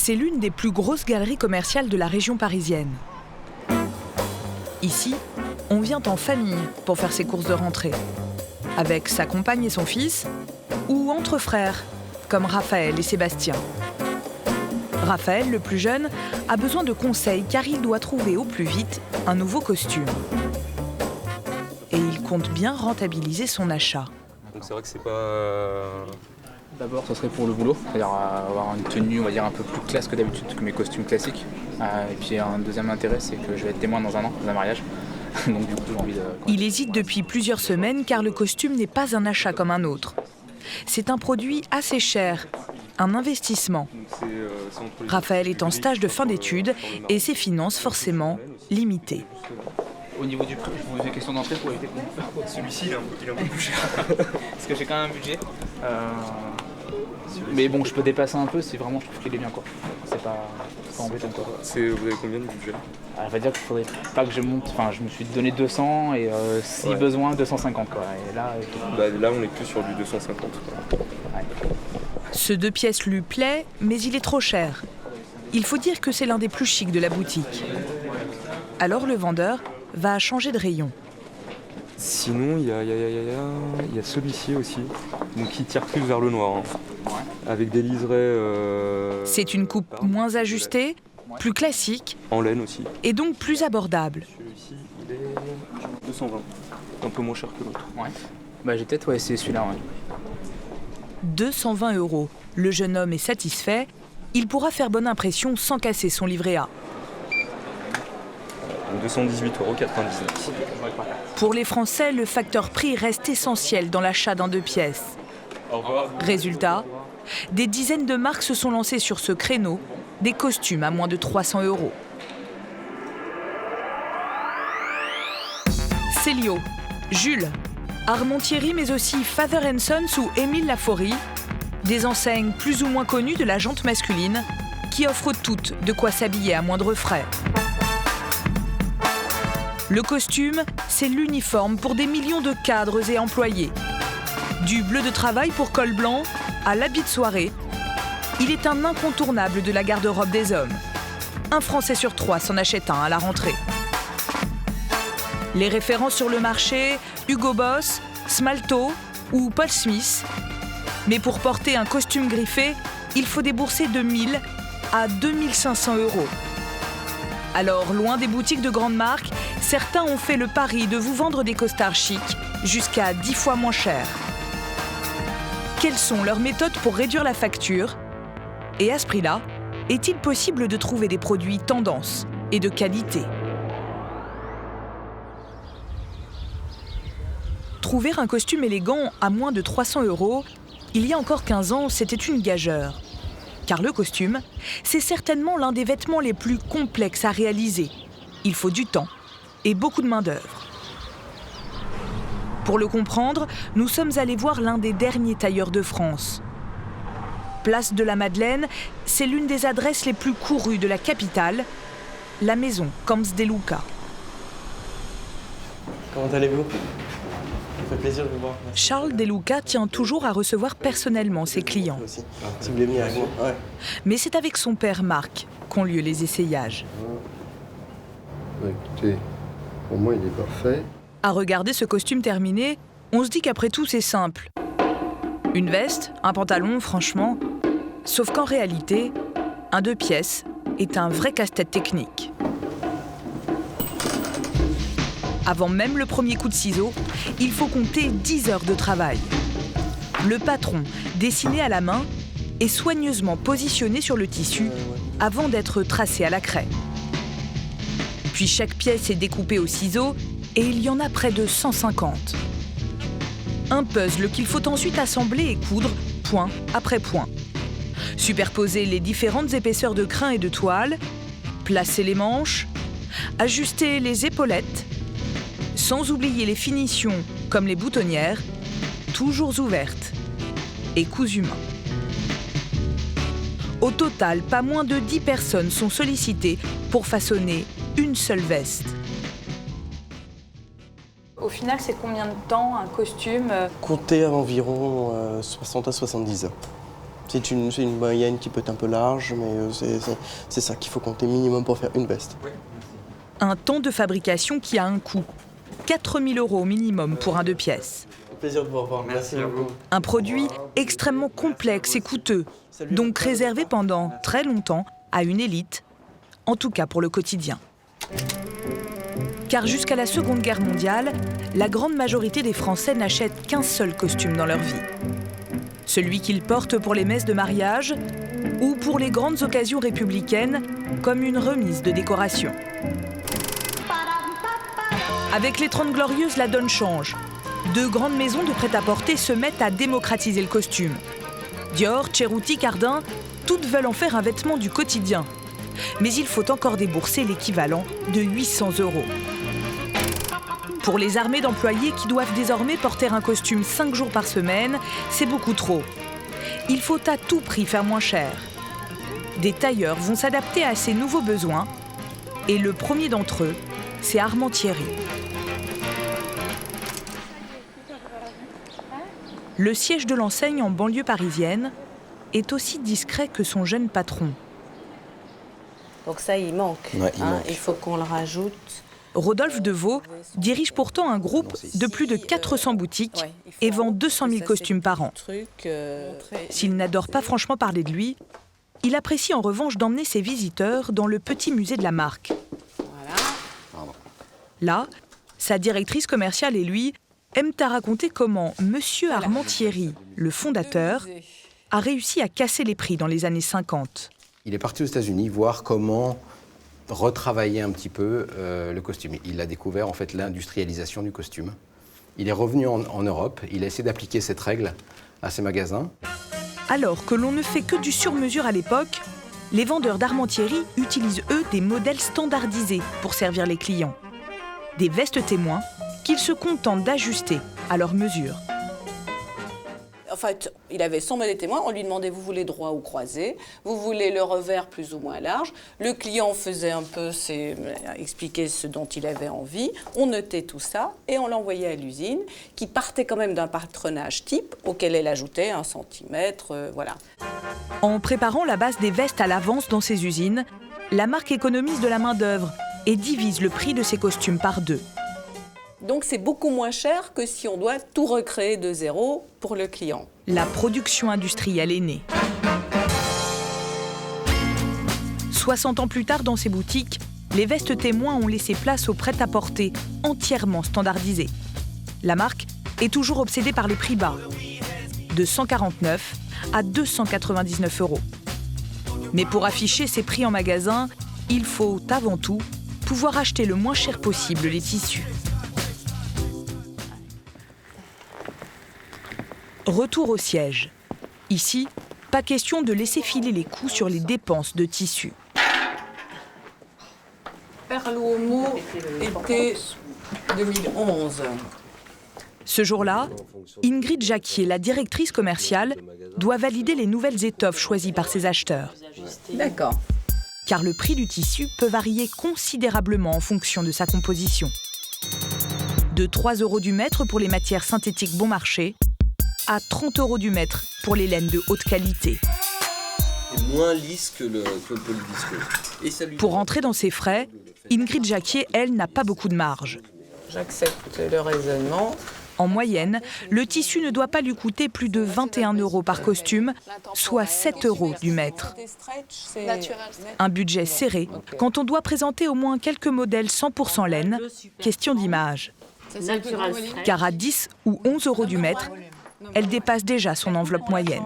C'est l'une des plus grosses galeries commerciales de la région parisienne. Ici, on vient en famille pour faire ses courses de rentrée. Avec sa compagne et son fils, ou entre frères, comme Raphaël et Sébastien. Raphaël, le plus jeune, a besoin de conseils car il doit trouver au plus vite un nouveau costume. Et il compte bien rentabiliser son achat. Donc c'est vrai que c'est pas... D'abord, ce serait pour le boulot, c'est-à-dire avoir une tenue, on va dire, un peu plus classe que d'habitude, que mes costumes classiques. Et puis un deuxième intérêt, c'est que je vais être témoin dans un an, dans un mariage. Donc du coup, j'ai envie de... Il hésite depuis plusieurs semaines car le costume n'est pas un achat comme un autre. C'est un produit assez cher, un investissement. Raphaël est en stage de fin d'études et ses finances forcément limitées. Au niveau du prix, je vous pose des questions d'entrée pour éviter qu'on... Celui-ci, il est un peu plus cher. Parce que j'ai quand même un budget. Mais bon, je peux dépasser un peu si vraiment je trouve qu'il est bien, quoi. C'est pas embêtant, quoi. Vous avez combien de budget? On va dire qu'il faudrait pas que je monte. Enfin, je me suis donné 200 et si besoin 250, quoi. Et là, là, on est plus sur du 250. Quoi. Ouais. Ce 2 pièces lui plaît, mais il est trop cher. Il faut dire que c'est l'un des plus chics de la boutique. Alors le vendeur va changer de rayon. Sinon, il y a celui-ci aussi, donc qui tire plus vers le noir, hein, avec des liserés... C'est une coupe moins ajustée, plus classique, en laine aussi. Et donc plus abordable. Celui-ci, il est 220, un peu moins cher que l'autre. Ouais. Bah j'ai peut-être essayé celui-là, ouais. 220 €. Le jeune homme est satisfait. Il pourra faire bonne impression sans casser son livret A. 218,99 €. Pour les Français, le facteur prix reste essentiel dans l'achat d'un 2 pièces. Résultat, des dizaines de marques se sont lancées sur ce créneau, des costumes à moins de 300 €. Célio, Jules, Armand Thierry, mais aussi Father & Sons ou Émile Laforie, des enseignes plus ou moins connues de la jante masculine qui offrent toutes de quoi s'habiller à moindre frais. Le costume, c'est l'uniforme pour des millions de cadres et employés. Du bleu de travail pour col blanc à l'habit de soirée, il est un incontournable de la garde-robe des hommes. Un Français sur 3 s'en achète un à la rentrée. Les références sur le marché, Hugo Boss, Smalto ou Paul Smith. Mais pour porter un costume griffé, il faut débourser de 1 000 à 2 500 €. Alors, loin des boutiques de grandes marques, certains ont fait le pari de vous vendre des costards chics jusqu'à 10 fois moins cher. Quelles sont leurs méthodes pour réduire la facture? Et à ce prix-là, est-il possible de trouver des produits tendance et de qualité? Trouver un costume élégant à moins de 300 €, il y a encore 15 ans, c'était une gageure. Car le costume, c'est certainement l'un des vêtements les plus complexes à réaliser. Il faut du temps et beaucoup de main-d'œuvre. Pour le comprendre, nous sommes allés voir l'un des derniers tailleurs de France. Place de la Madeleine, c'est l'une des adresses les plus courues de la capitale, la maison Camps de Lucca. Comment allez-vous? Ça fait plaisir de vous voir. Merci. Charles De Lucca tient toujours à recevoir personnellement ses clients. Si vous voulez venir avec moi. Ouais. Mais c'est avec son père Marc qu'ont lieu les essayages. Écoutez, pour moi, il est parfait. À regarder ce costume terminé, on se dit qu'après tout, c'est simple. Une veste, un pantalon, franchement. Sauf qu'en réalité, un 2 pièces est un vrai casse-tête technique. Avant même le premier coup de ciseau, il faut compter 10 heures de travail. Le patron, dessiné à la main, est soigneusement positionné sur le tissu avant d'être tracé à la craie. Puis chaque pièce est découpée au ciseau et il y en a près de 150. Un puzzle qu'il faut ensuite assembler et coudre point après point. Superposer les différentes épaisseurs de crin et de toile, placer les manches, ajuster les épaulettes, sans oublier les finitions comme les boutonnières, toujours ouvertes et cousues main. Au total, pas moins de 10 personnes sont sollicitées pour façonner une seule veste. Au final, c'est combien de temps un costume? Comptez à environ 60 à 70 heures. C'est une moyenne qui peut être un peu large, mais c'est ça qu'il faut compter minimum pour faire une veste. Un temps de fabrication qui a un coût. 4 000 € au minimum pour un 2 pièces. Plaisir de vous revoir. Merci beaucoup. Un produit extrêmement complexe et coûteux, donc réservé pendant très longtemps à une élite, en tout cas pour le quotidien. Car jusqu'à la Seconde Guerre mondiale, la grande majorité des Français n'achètent qu'un seul costume dans leur vie. Celui qu'ils portent pour les messes de mariage ou pour les grandes occasions républicaines, comme une remise de décoration. Avec les 30 Glorieuses, la donne change. Deux grandes maisons de prêt-à-porter se mettent à démocratiser le costume. Dior, Cerruti, Cardin, toutes veulent en faire un vêtement du quotidien. Mais il faut encore débourser l'équivalent de 800 €. Pour les armées d'employés qui doivent désormais porter un costume 5 jours par semaine, c'est beaucoup trop. Il faut à tout prix faire moins cher. Des tailleurs vont s'adapter à ces nouveaux besoins. Et le premier d'entre eux, c'est Armand Thierry. Le siège de l'enseigne en banlieue parisienne est aussi discret que son jeune patron. Donc ça, il manque. Ouais, Il faut qu'on le rajoute. Rodolphe Deveau dirige pourtant un groupe de plus de 400 boutiques et vend 200 000 costumes par an. S'il n'adore pas franchement parler de lui, il apprécie en revanche d'emmener ses visiteurs dans le petit musée de la marque. Là, sa directrice commerciale et lui aiment à raconter comment Monsieur Armand Thierry, le fondateur, a réussi à casser les prix dans les années 50. Il est parti aux États-Unis voir comment retravailler un petit peu le costume. Il a découvert en fait l'industrialisation du costume. Il est revenu en Europe, il a essayé d'appliquer cette règle à ses magasins. Alors que l'on ne fait que du sur-mesure à l'époque, les vendeurs d'Armand Thierry utilisent eux des modèles standardisés pour servir les clients. Des vestes témoins qu'ils se contentent d'ajuster à leur mesure. En fait, il avait son modèle témoin, on lui demandait vous voulez droit ou croisé, vous voulez le revers plus ou moins large. Le client faisait un peu, expliquait ce dont il avait envie, on notait tout ça et on l'envoyait à l'usine qui partait quand même d'un patronage type auquel elle ajoutait 1 centimètre, voilà. En préparant la base des vestes à l'avance dans ses usines, la marque économise de la main-d'œuvre et divise le prix de ses costumes par 2. Donc c'est beaucoup moins cher que si on doit tout recréer de zéro pour le client. La production industrielle est née. 60 ans plus tard, dans ces boutiques, les vestes témoins ont laissé place au prêt-à-porter entièrement standardisé. La marque est toujours obsédée par les prix bas, de 149 à 299 €. Mais pour afficher ces prix en magasin, il faut avant tout pouvoir acheter le moins cher possible les tissus. Retour au siège. Ici, pas question de laisser filer les coûts sur les dépenses de tissu. Perluomo été 2011. Ce jour-là, Ingrid Jacquier, la directrice commerciale, doit valider les nouvelles étoffes choisies par ses acheteurs. D'accord. Car le prix du tissu peut varier considérablement en fonction de sa composition. De 3 € du mètre pour les matières synthétiques bon marché, à 30 € du mètre pour les laines de haute qualité. C'est moins lisse que le polyviscose. Pour rentrer dans ses frais, Ingrid Jacquier, elle, n'a pas beaucoup de marge. J'accepte le raisonnement. En moyenne, le tissu ne doit pas lui coûter plus de 21 € par costume, soit 7 € du mètre. Un budget serré quand on doit présenter au moins quelques modèles 100% laine, question d'image. Car à 10 ou 11 € du mètre, elle dépasse déjà son enveloppe moyenne.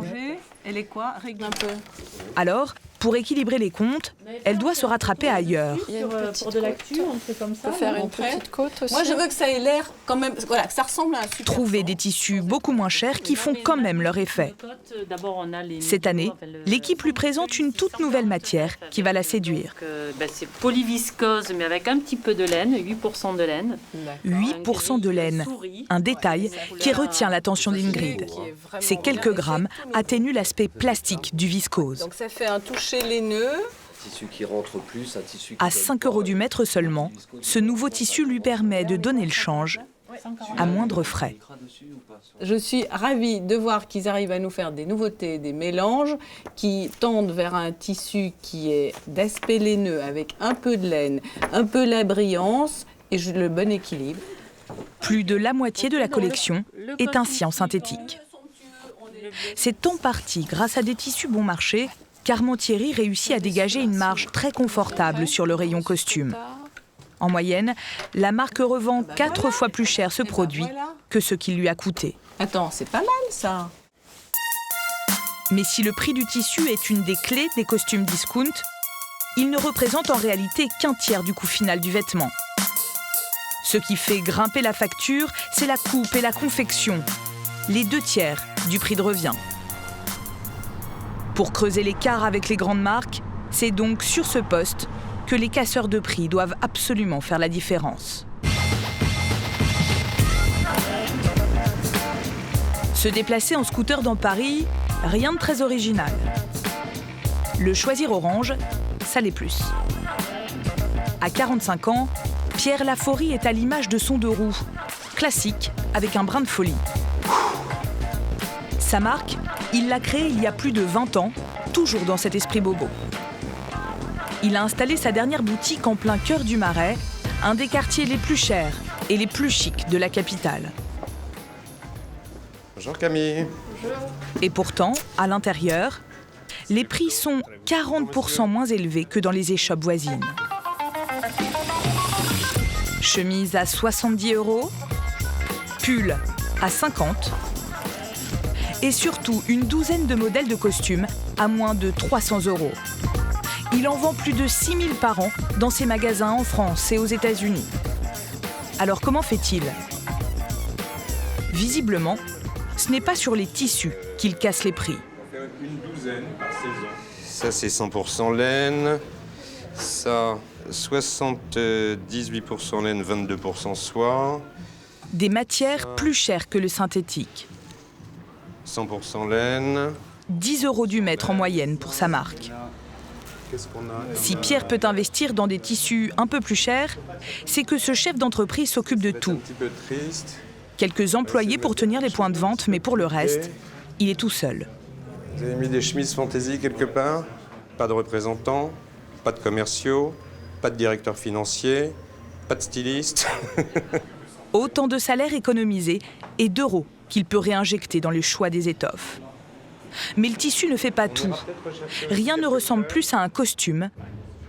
Elle est quoi? Règle un peu. Alors, pour équilibrer les comptes, elle doit se rattraper ailleurs. Pour de l'actu, on fait comme ça. On peut faire une petite côte aussi. Moi, je veux que ça ait l'air quand même, voilà, que ça ressemble à un super. Trouver des tissus beaucoup moins chers qui font quand même leur effet. Cette année, l'équipe lui présente une toute nouvelle matière qui va la séduire. C'est polyviscose, mais avec un petit peu de laine, 8% de laine. 8% de laine, un détail qui retient l'attention d'Ingrid. Ces quelques grammes atténuent l'aspect plastique du viscose. Donc ça fait un toucher laineux. Tissu qui rentre plus, un tissu qui À 5 € du mètre seulement, ce nouveau tissu lui permet de donner le change à moindre frais. Je suis ravie de voir qu'ils arrivent à nous faire des nouveautés, des mélanges qui tendent vers un tissu qui est d'aspect laineux avec un peu de laine, un peu la brillance et le bon équilibre. Plus de la moitié de la collection est ainsi en synthétique. C'est en partie grâce à des tissus bon marché qu'Armentieri réussit à dégager une marge très confortable sur le rayon costume. En moyenne, la marque revend 4 fois plus cher ce produit que ce qu'il lui a coûté. Attends, c'est pas mal ça. Mais si le prix du tissu est une des clés des costumes discount, il ne représente en réalité qu'un tiers du coût final du vêtement. Ce qui fait grimper la facture, c'est la coupe et la confection, les 2 tiers du prix de revient. Pour creuser l'écart avec les grandes marques, c'est donc sur ce poste que les casseurs de prix doivent absolument faire la différence. Se déplacer en scooter dans Paris, rien de très original. Le choisir orange, ça l'est plus. À 45 ans, Pierre Laforie est à l'image de son 2 roues, classique avec un brin de folie. Sa marque, il l'a créée il y a plus de 20 ans, toujours dans cet esprit bobo. Il a installé sa dernière boutique en plein cœur du Marais, un des quartiers les plus chers et les plus chics de la capitale. Bonjour Camille. Et pourtant, à l'intérieur, les prix sont 40% moins élevés que dans les échoppes voisines. Chemise à 70 €, pull à 50 et surtout une douzaine de modèles de costumes à moins de 300 €. Il en vend plus de 6 000 par an dans ses magasins en France et aux États-Unis. Alors comment fait-il ? Visiblement, ce n'est pas sur les tissus qu'il casse les prix. Une douzaine par saison. Ça c'est 100% laine. Ça 78% laine, 22% soie. Des matières plus chères que le synthétique. 100% laine. 10 € du mètre en moyenne pour sa marque. Si Pierre peut investir dans des tissus un peu plus chers, c'est que ce chef d'entreprise s'occupe de tout. Quelques employés pour tenir les points de vente, mais pour le reste, il est tout seul. Vous avez mis des chemises fantaisie quelque part? Pas de représentants, pas de commerciaux, pas de directeur financier, pas de styliste. Autant de salaires économisés et d'euros qu'il peut réinjecter dans le choix des étoffes. Mais le tissu ne fait pas tout. Rien ne ressemble plus à un costume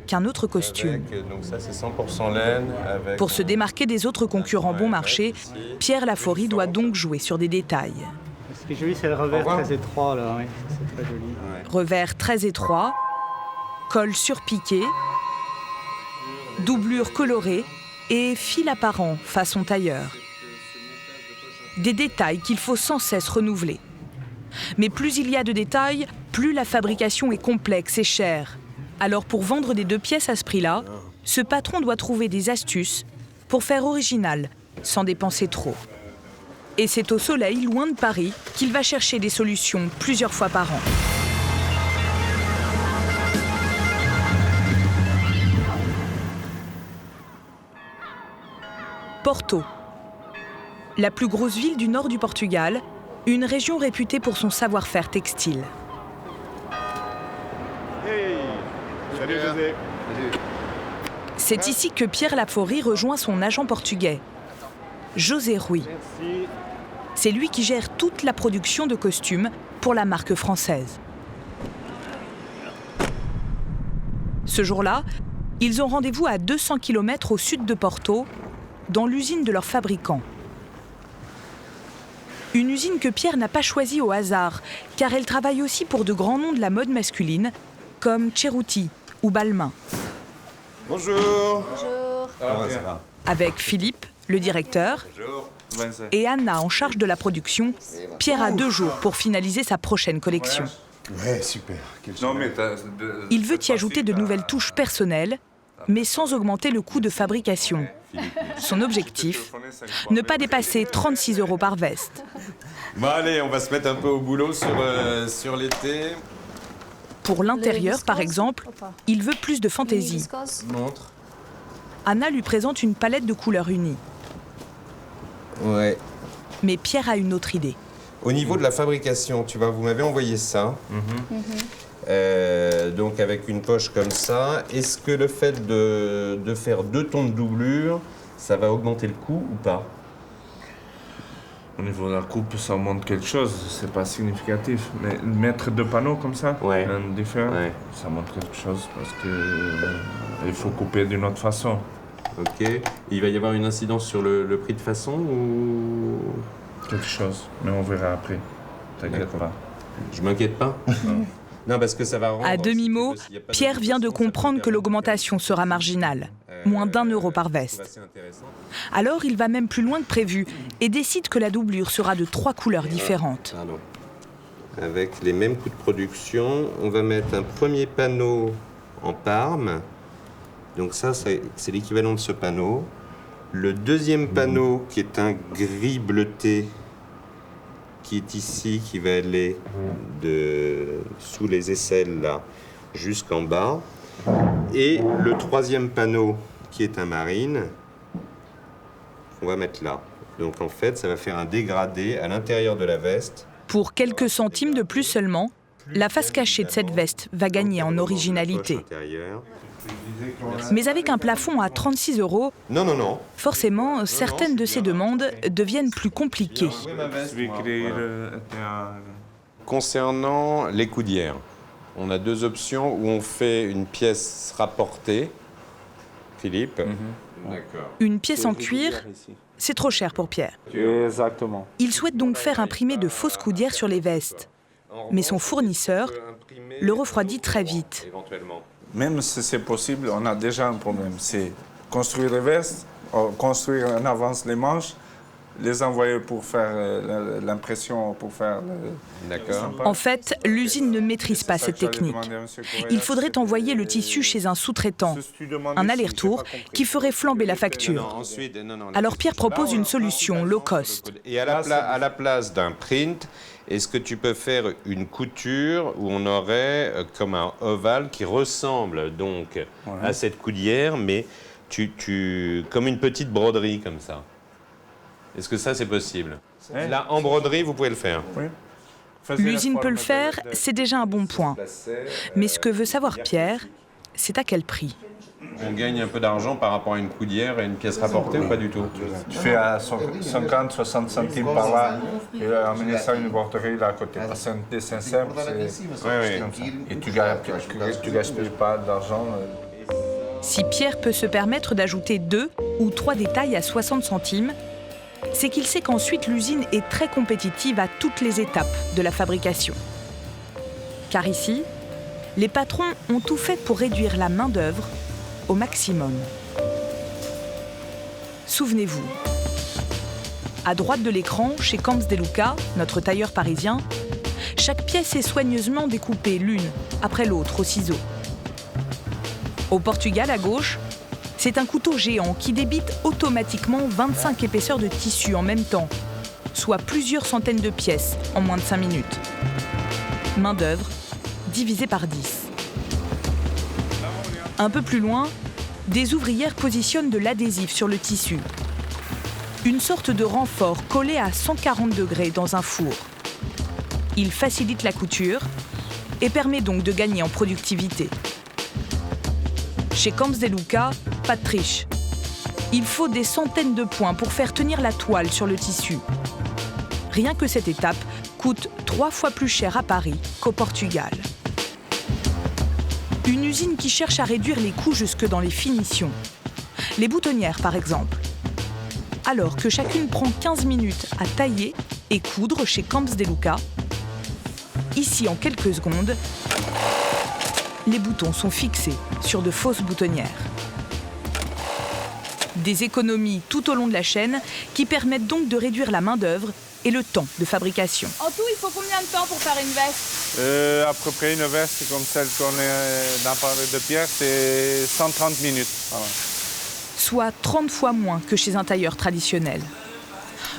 qu'un autre costume. Donc ça c'est 100% laine. Pour se démarquer des autres concurrents bon marché, Pierre Laforie doit donc jouer sur des détails. Ce qui est joli, c'est le revers très étroit là, oui. C'est très joli. Revers très étroit, col surpiqué, doublure colorée et fil apparent façon tailleur. Des détails qu'il faut sans cesse renouveler. Mais plus il y a de détails, plus la fabrication est complexe et chère. Alors pour vendre des 2 pièces à ce prix-là, ce patron doit trouver des astuces pour faire original, sans dépenser trop. Et c'est au soleil, loin de Paris, qu'il va chercher des solutions plusieurs fois par an. Porto, la plus grosse ville du nord du Portugal, une région réputée pour son savoir-faire textile. Hey, salut José. C'est ici que Pierre Laforie rejoint son agent portugais, José Rui. Merci. C'est lui qui gère toute la production de costumes pour la marque française. Ce jour-là, ils ont rendez-vous à 200 km au sud de Porto, dans l'usine de leur fabricant. Une usine que Pierre n'a pas choisie au hasard, car elle travaille aussi pour de grands noms de la mode masculine, comme Cerruti ou Balmain. Bonjour. Bonjour. Comment ça va? Avec Philippe, le directeur, et Anna en charge de la production, Pierre a 2 jours pour finaliser sa prochaine collection. Ouais, super. Il veut y ajouter de nouvelles touches personnelles, mais sans augmenter le coût de fabrication. Son objectif, ne pas dépasser 36 € par veste. Bon allez, on va se mettre un peu au boulot sur l'été. Pour l'intérieur, par exemple, il veut plus de fantaisie. Montre. Anna lui présente une palette de couleurs unies. Ouais. Mais Pierre a une autre idée. Au niveau de la fabrication, tu vois, vous m'avez envoyé ça. Donc avec une poche comme ça. Est-ce que le fait de faire 2 tons de doublure, ça va augmenter le coût ou pas? Au niveau de la coupe, ça montre quelque chose, c'est pas significatif. Mais mettre 2 panneaux comme ça, différents, ça montre quelque chose parce que il faut couper d'une autre façon. Ok. Il va y avoir une incidence sur le prix de façon ou quelque chose, mais on verra après. T'inquiète pas. Je m'inquiète pas. Non, parce que ça va rendre... À demi-mot, Pierre vient de comprendre que l'augmentation sera marginale, moins d'1 euro par veste. Alors il va même plus loin que prévu et décide que la doublure sera de 3 couleurs différentes. Pardon. Avec les mêmes coûts de production, on va mettre un premier panneau en Parme. Donc ça, c'est l'équivalent de ce panneau. Le deuxième panneau, qui est un gris bleuté, qui est ici, qui va aller sous les aisselles, là, jusqu'en bas. Et le troisième panneau, qui est un marine, on va mettre là. Donc en fait, ça va faire un dégradé à l'intérieur de la veste. Pour quelques centimes de plus seulement, la face cachée de cette veste va gagner en originalité. Mais avec un plafond à 36 euros, forcément, certaines de ces demandes deviennent plus compliquées. Concernant les coudières, on a 2 options où on fait une pièce rapportée. Philippe. Une pièce en cuir, c'est trop cher pour Pierre. Exactement. Il souhaite donc faire imprimer de fausses coudières sur les vestes. Mais son fournisseur le refroidit très vite. Même si c'est possible, on a déjà un problème. C'est construire les vestes, construire en avance les manches, les envoyer pour faire l'impression, pour faire... D'accord. En fait, l'usine ne maîtrise pas cette technique. Il faudrait envoyer le tissu chez un sous-traitant, un aller-retour qui ferait flamber la facture. Alors Pierre propose une solution low cost. Et à la place d'un print, est-ce que tu peux faire une couture où on aurait comme un ovale qui ressemble donc à cette coudière, mais comme une petite broderie comme ça? Est-ce que ça, c'est possible? Là, en broderie, vous pouvez le faire. Oui. L'usine peut le faire, c'est déjà un bon point. Mais ce que veut savoir Pierre, c'est à quel prix. On gagne un peu d'argent par rapport à une coudière et une pièce rapportée ou pas du tout? Tu fais à 50-60 centimes par là et amener ça à une broderie là à côté. Parce qu'un dessin simple, c'est comme ça. Et tu gaspilles pas d'argent. Si Pierre peut se permettre d'ajouter 2 ou 3 détails à 60 centimes, c'est qu'il sait qu'ensuite l'usine est très compétitive à toutes les étapes de la fabrication. Car ici, les patrons ont tout fait pour réduire la main-d'œuvre au maximum. Souvenez-vous, à droite de l'écran, chez Camps de Luca, notre tailleur parisien, chaque pièce est soigneusement découpée l'une après l'autre au ciseau. Au Portugal, à gauche, c'est un couteau géant qui débite automatiquement 25 épaisseurs de tissu en même temps, soit plusieurs centaines de pièces en moins de 5 minutes. Main-d'œuvre divisée par 10. Un peu plus loin, des ouvrières positionnent de l'adhésif sur le tissu. Une sorte de renfort collé à 140 degrés dans un four. Il facilite la couture et permet donc de gagner en productivité. Chez Camps de Luca, pas de triche. Il faut des centaines de points pour faire tenir la toile sur le tissu. Rien que cette étape coûte 3 fois plus cher à Paris qu'au Portugal. Une usine qui cherche à réduire les coûts jusque dans les finitions. Les boutonnières, par exemple. Alors que chacune prend 15 minutes à tailler et coudre chez Camps de Luca, ici, en quelques secondes, les boutons sont fixés sur de fausses boutonnières. Des économies tout au long de la chaîne qui permettent donc de réduire la main-d'œuvre et le temps de fabrication. En tout, il faut combien de temps pour faire une veste? À peu près une veste comme celle qu'on est dans parler de Pierre, c'est 130 minutes. Voilà. Soit 30 fois moins que chez un tailleur traditionnel.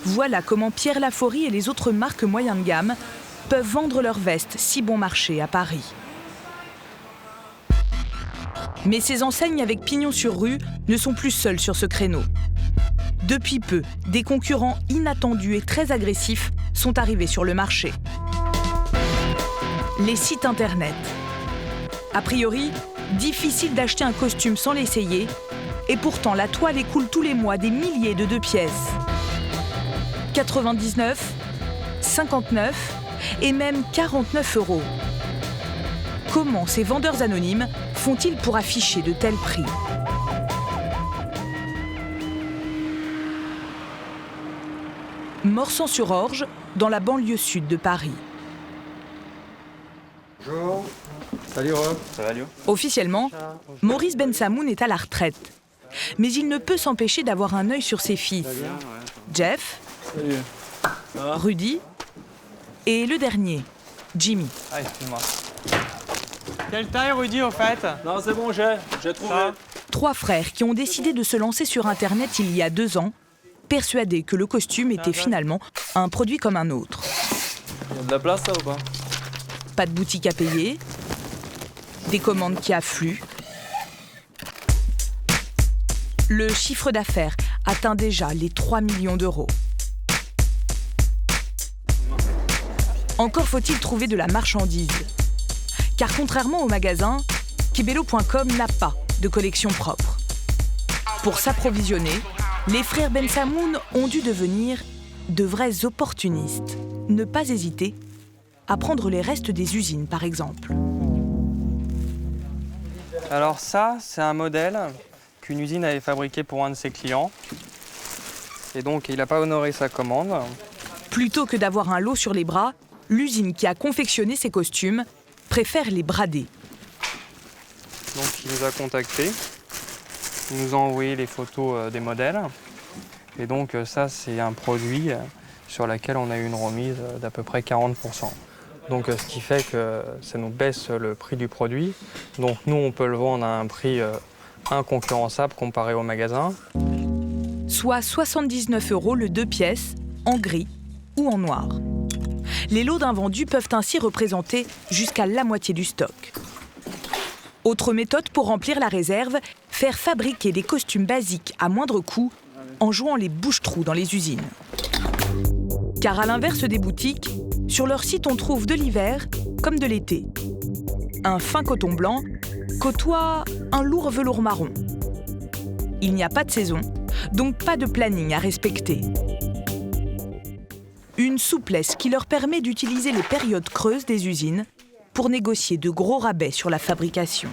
Voilà comment Pierre Laforie et les autres marques moyen de gamme peuvent vendre leurs vestes si bon marché à Paris. Mais ces enseignes avec pignon sur rue ne sont plus seules sur ce créneau. Depuis peu, des concurrents inattendus et très agressifs sont arrivés sur le marché. Les sites internet. A priori, difficile d'acheter un costume sans l'essayer, et pourtant la toile écoule tous les mois des milliers de 2 pièces. 99, 59 et même 49 €. Comment ces vendeurs anonymes font-ils pour afficher de tels prix ? Morsang-sur-Orge, dans la banlieue sud de Paris. Bonjour. Salut Rob. Ça va Lio ? Officiellement, Maurice Bensamoun est à la retraite. Mais il ne peut s'empêcher d'avoir un œil sur ses fils. Jeff, Rudy et le dernier, Jimmy. Ah, excuse-moi. Quelle taille, Rudy, au fait? Non, c'est bon, j'ai trouvé. 3 frères qui ont décidé de se lancer sur Internet il y a 2 ans, persuadés que le costume était finalement un produit comme un autre. Il y a de la place, ça, ou pas? Pas de boutique à payer, des commandes qui affluent. Le chiffre d'affaires atteint déjà les 3 millions d'euros. Encore faut-il trouver de la marchandise. Car contrairement au magasin, Kibelo.com n'a pas de collection propre. Pour s'approvisionner, les frères Bensamoun ont dû devenir de vrais opportunistes. Ne pas hésiter à prendre les restes des usines, par exemple. Alors ça, c'est un modèle qu'une usine avait fabriqué pour un de ses clients. Et donc, il n'a pas honoré sa commande. Plutôt que d'avoir un lot sur les bras, l'usine qui a confectionné ces costumes préfère les brader. Donc, il nous a contactés. Il nous a envoyé les photos des modèles. Et donc, ça, c'est un produit sur lequel on a eu une remise d'à peu près 40%. Donc, ce qui fait que ça nous baisse le prix du produit. Donc, nous, on peut le vendre à un prix inconcurrençable comparé au magasin. Soit 79 € le 2 pièces, en gris ou en noir. Les lots d'invendus peuvent ainsi représenter jusqu'à la moitié du stock. Autre méthode pour remplir la réserve, faire fabriquer des costumes basiques à moindre coût en jouant les bouche-trous dans les usines. Car à l'inverse des boutiques, sur leur site on trouve de l'hiver comme de l'été. Un fin coton blanc côtoie un lourd velours marron. Il n'y a pas de saison, donc pas de planning à respecter. Une souplesse qui leur permet d'utiliser les périodes creuses des usines pour négocier de gros rabais sur la fabrication.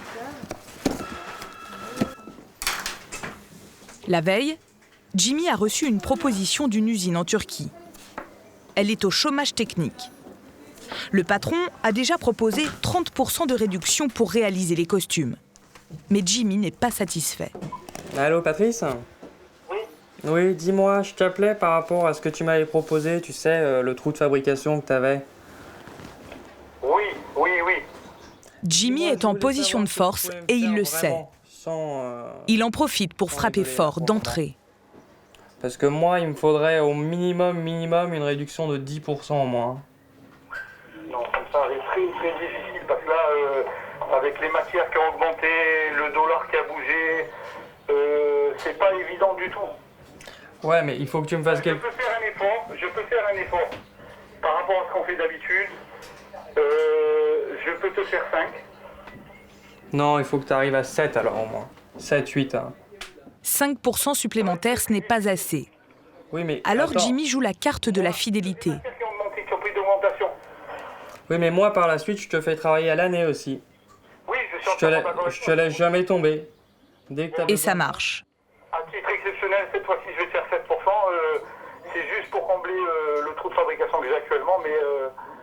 La veille, Jimmy a reçu une proposition d'une usine en Turquie. Elle est au chômage technique. Le patron a déjà proposé 30% de réduction pour réaliser les costumes. Mais Jimmy n'est pas satisfait. Allô, Patrice ? Oui. Oui, dis-moi, je t'appelais par rapport à ce que tu m'avais proposé, tu sais, le trou de fabrication que tu avais. Oui. Jimmy est en position de force et il le sait. Il en profite pour frapper fort d'entrée. Parce que moi, il me faudrait au minimum une réduction de 10% au moins. Non, ça reste très difficile parce que là, avec les matières qui ont augmenté, le dollar qui a bougé, c'est pas évident du tout. Ouais, mais il faut que tu me fasses quelque chose. Je peux faire un effort par rapport à ce qu'on fait d'habitude. Je peux te faire 5. Non, il faut que tu arrives à 7 alors au moins. 7, 8. Hein. 5% supplémentaires, ce n'est pas assez. Oui, mais alors attends. Jimmy joue la carte de la fidélité. Oui, mais moi par la suite, je te fais travailler à l'année aussi. Oui, je te laisse jamais tomber. Dès que et ça marche. À titre exceptionnel, cette fois-ci, je vais te faire 7%. C'est juste pour combler le trou de fabrication que j'ai actuellement, mais...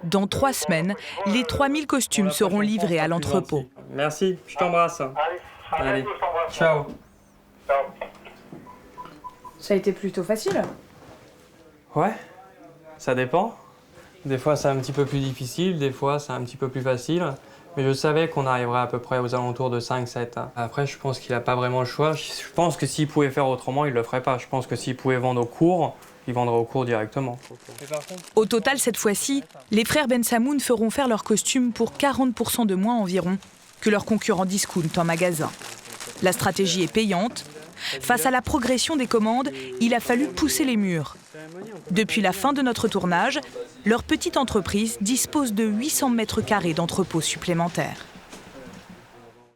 Dans 3 semaines, les 3000 costumes seront livrés à l'entrepôt. Merci, je t'embrasse. Allez. Ciao. Ça a été plutôt facile. Ouais, ça dépend. Des fois, c'est un petit peu plus difficile, des fois, c'est un petit peu plus facile. Mais je savais qu'on arriverait à peu près aux alentours de 5-7. Après, je pense qu'il n'a pas vraiment le choix. Je pense que s'il pouvait faire autrement, il ne le ferait pas. Je pense que s'il pouvait vendre au cours, il vendrait au cours directement. Au total, cette fois-ci, les frères Bensamoun feront faire leurs costumes pour 40% de moins environ que leurs concurrents discount en magasin. La stratégie est payante, Face à la progression des commandes, il a fallu pousser les murs. Depuis la fin de notre tournage, leur petite entreprise dispose de 800 mètres carrés d'entrepôts supplémentaires.